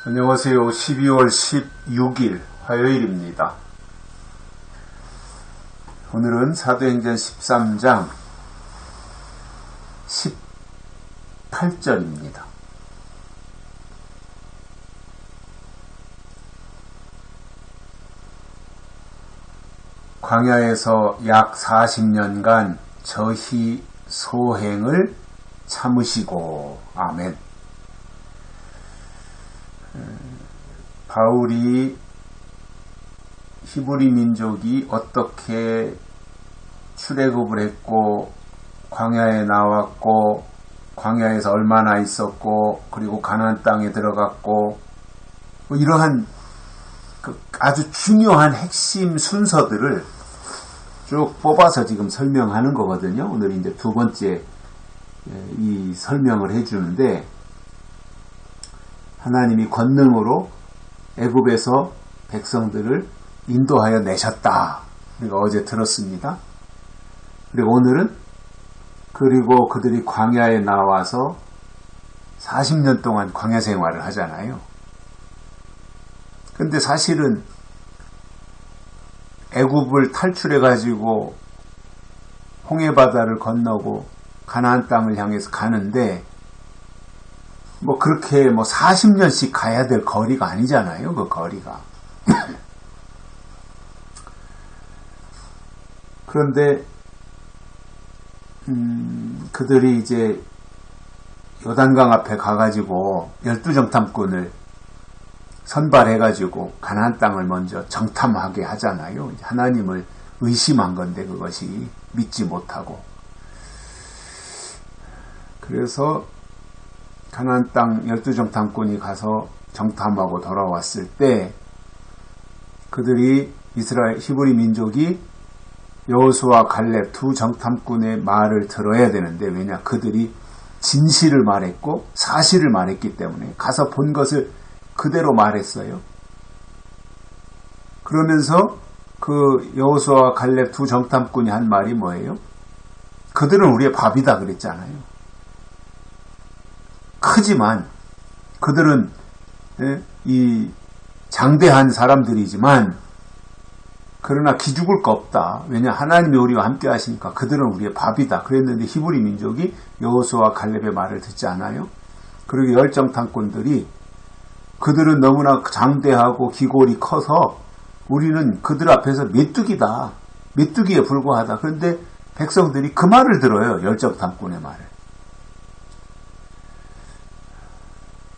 안녕하세요. 12월 16일 화요일입니다. 오늘은 사도행전 13장 18절입니다. 광야에서 약 40년간 저희 소행을 참으시고. 아멘. 바울이 히브리 민족이 어떻게 출애굽을 했고 광야에 나왔고 광야에서 얼마나 있었고 그리고 가나안 땅에 들어갔고 이러한 아주 중요한 핵심 순서들을 쭉 뽑아서 지금 설명하는 거거든요. 오늘 이제 두 번째 이 설명을 해주는데, 하나님이 권능으로 애굽에서 백성들을 인도하여 내셨다. 우리가 어제 들었습니다. 그리고 오늘은 그리고 그들이 광야에 나와서 40년 동안 광야 생활을 하잖아요. 근데 사실은 애굽을 탈출해 가지고 홍해바다를 건너고 가나안 땅을 향해서 가는데 그렇게 40년씩 가야 될 거리가 아니잖아요. 그 거리가. 그런데 그들이 이제 요단강 앞에 가가지고 12정탐꾼을 선발해가지고 가나안 땅을 먼저 정탐하게 하잖아요. 하나님을 의심한 건데 그것이 믿지 못하고. 그래서 가나안 땅 12정탐꾼이 가서 정탐하고 돌아왔을 때 그들이 히브리 민족이 여호수아 갈렙 두 정탐꾼의 말을 들어야 되는데, 왜냐 그들이 진실을 말했고 사실을 말했기 때문에 가서 본 것을 그대로 말했어요. 그러면서 그 여호수아 갈렙 두 정탐꾼이 한 말이 뭐예요? 그들은 우리의 밥이다 그랬잖아요. 크지만 그들은 이 장대한 사람들이지만 그러나 기죽을 거 없다. 왜냐 하나님이 우리와 함께 하시니까 그들은 우리의 밥이다 그랬는데 히브리 민족이 여호수아 갈렙의 말을 듣지 않아요. 그리고 열정탐꾼들이 그들은 너무나 장대하고 기골이 커서 우리는 그들 앞에서 메뚜기다. 메뚜기에 불과하다. 그런데 백성들이 그 말을 들어요. 열정탐꾼의 말을.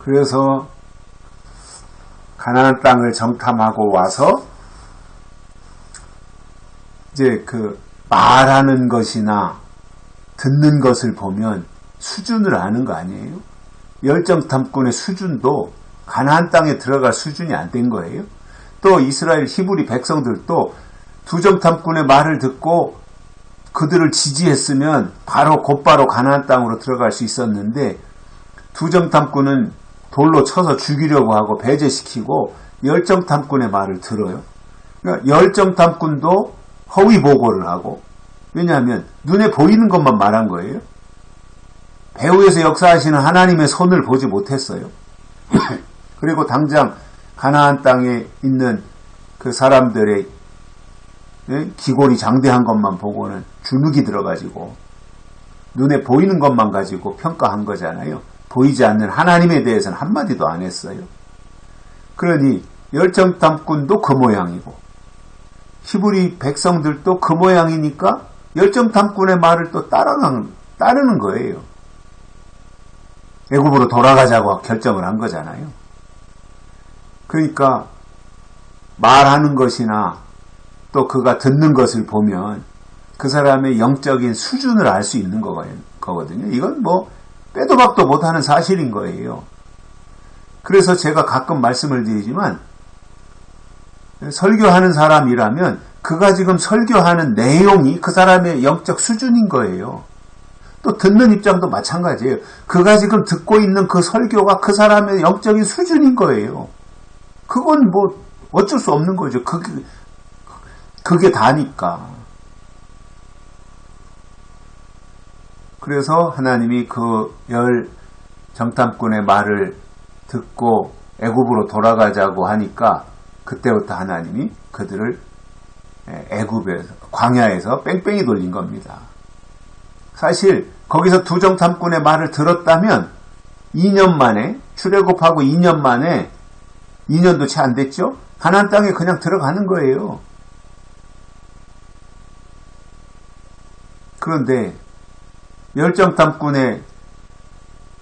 그래서 가나안 땅을 정탐하고 와서 이제 그 말하는 것이나 듣는 것을 보면 수준을 아는 거 아니에요? 열정탐꾼의 수준도 가나안 땅에 들어갈 수준이 안 된 거예요. 또 이스라엘 히브리 백성들도 두 정탐꾼의 말을 듣고 그들을 지지했으면 곧바로 가나안 땅으로 들어갈 수 있었는데, 두 정탐꾼은 돌로 쳐서 죽이려고 하고 배제시키고 열정탐꾼의 말을 들어요. 그러니까 열정탐꾼도 허위 보고를 하고, 왜냐하면 눈에 보이는 것만 말한 거예요. 배후에서 역사하시는 하나님의 손을 보지 못했어요. 그리고 당장 가나안 땅에 있는 그 사람들의 기골이 장대한 것만 보고는 주눅이 들어가지고 눈에 보이는 것만 가지고 평가한 거잖아요. 보이지 않는 하나님에 대해서는 한마디도 안 했어요. 그러니 열정탐꾼도 그 모양이고 히브리 백성들도 그 모양이니까 열정탐꾼의 말을 또 따르는 거예요. 애굽으로 돌아가자고 결정을 한 거잖아요. 그러니까 말하는 것이나 또 그가 듣는 것을 보면 그 사람의 영적인 수준을 알 수 있는 거거든요. 이건 빼도 박도 못하는 사실인 거예요. 그래서 제가 가끔 말씀을 드리지만, 설교하는 사람이라면 그가 지금 설교하는 내용이 그 사람의 영적 수준인 거예요. 또 듣는 입장도 마찬가지예요. 그가 지금 듣고 있는 그 설교가 그 사람의 영적인 수준인 거예요. 그건 어쩔 수 없는 거죠. 그게 다니까. 그래서 하나님이 그 열 정탐꾼의 말을 듣고 애굽으로 돌아가자고 하니까 그때부터 하나님이 그들을 애굽에서 광야에서 뺑뺑이 돌린 겁니다. 사실 거기서 두정탐꾼의 말을 들었다면 2년 만에 출애굽하고 2년 만에 2년도 채 안 됐죠? 가나안 땅에 그냥 들어가는 거예요. 그런데 열정탐꾼의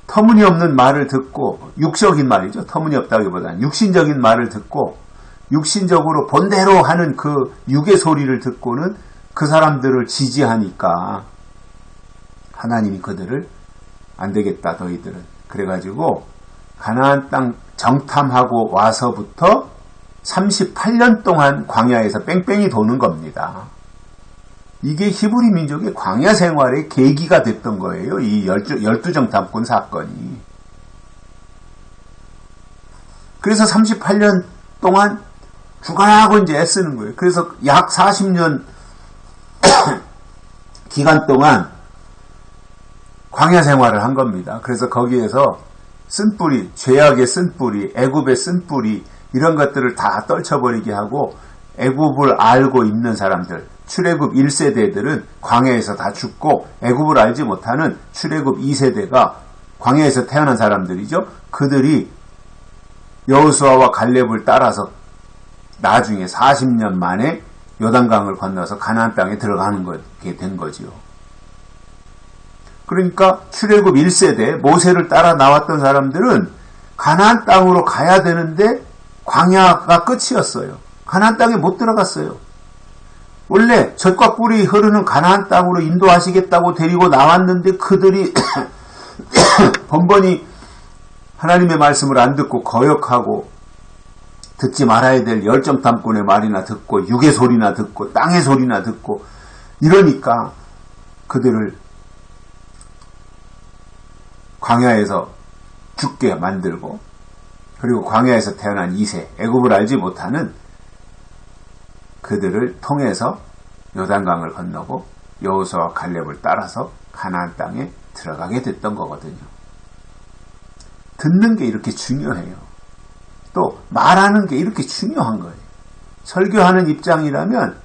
터무니없는 말을 듣고, 육적인 말이죠. 터무니없다기보다는 육신적인 말을 듣고 육신적으로 본대로 하는 그 육의 소리를 듣고는 그 사람들을 지지하니까 하나님이 그들을 안 되겠다 너희들은. 그래가지고 가나안 땅 정탐하고 와서부터 38년 동안 광야에서 뺑뺑이 도는 겁니다. 이게 히브리 민족의 광야 생활의 계기가 됐던 거예요. 이 12정탐꾼 사건이. 그래서 38년 동안 주간하고 이제 애쓰는 거예요. 그래서 약 40년 기간 동안 광야 생활을 한 겁니다. 그래서 거기에서 쓴뿌리, 죄악의 쓴뿌리, 애굽의 쓴뿌리 이런 것들을 다 떨쳐버리게 하고 애굽을 알고 있는 사람들, 출애굽 1세대들은 광야에서 다 죽고 애굽을 알지 못하는 출애굽 2세대가 광야에서 태어난 사람들이죠. 그들이 여호수아와 갈렙을 따라서 나중에 40년 만에 요단강을 건너서 가나안 땅에 들어가는 게 된 거지요. 그러니까 출애굽 1세대 모세를 따라 나왔던 사람들은 가나안 땅으로 가야 되는데 광야가 끝이었어요. 가나안 땅에 못 들어갔어요. 원래 젖과 꿀이 흐르는 가나안 땅으로 인도하시겠다고 데리고 나왔는데 그들이 번번이 하나님의 말씀을 안 듣고 거역하고 듣지 말아야 될 열정탐꾼의 말이나 듣고 육의 소리나 듣고 땅의 소리나 듣고 이러니까 그들을 광야에서 죽게 만들고, 그리고 광야에서 태어난 2세 애굽을 알지 못하는 그들을 통해서 요단강을 건너고 여호수아와 갈렙을 따라서 가나안 땅에 들어가게 됐던 거거든요. 듣는 게 이렇게 중요해요. 또 말하는 게 이렇게 중요한 거예요. 설교하는 입장이라면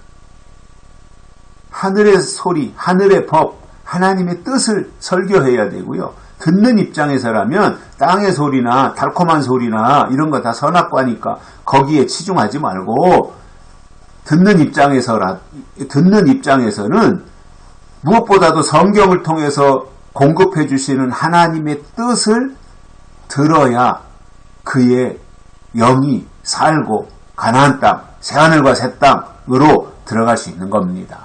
하늘의 소리, 하늘의 법, 하나님의 뜻을 설교해야 되고요. 듣는 입장에서라면 땅의 소리나 달콤한 소리나 이런 거 다 선악과니까 거기에 치중하지 말고 듣는 입장에서는 무엇보다도 성경을 통해서 공급해 주시는 하나님의 뜻을 들어야 그의 영이 살고 가나안 땅, 새하늘과 새 땅으로 들어갈 수 있는 겁니다.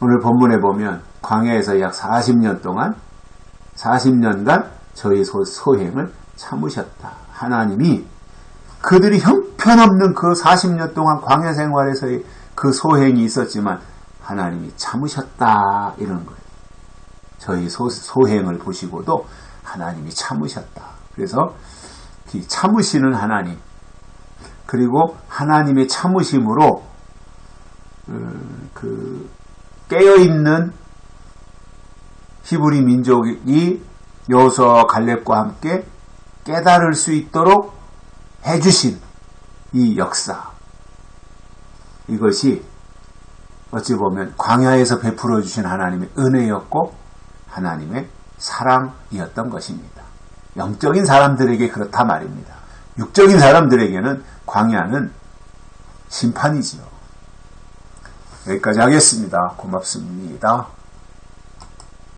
오늘 본문에 보면 광야에서 약 40년 동안 40년간 저희 소행을 참으셨다. 하나님이 그들이 형편없는 그 40년 동안 광야 생활에서의 그 소행이 있었지만 하나님이 참으셨다 이런 거예요. 저희 소행을 보시고도 하나님이 참으셨다. 그래서 참으시는 하나님, 그리고 하나님의 참으심으로 깨어있는 히브리 민족이 여호수아와 갈렙과 함께 깨달을 수 있도록 해주신 이 역사, 이것이 어찌 보면 광야에서 베풀어 주신 하나님의 은혜였고 하나님의 사랑이었던 것입니다. 영적인 사람들에게 그렇다 말입니다. 육적인 사람들에게는 광야는 심판이지요. 여기까지 하겠습니다. 고맙습니다.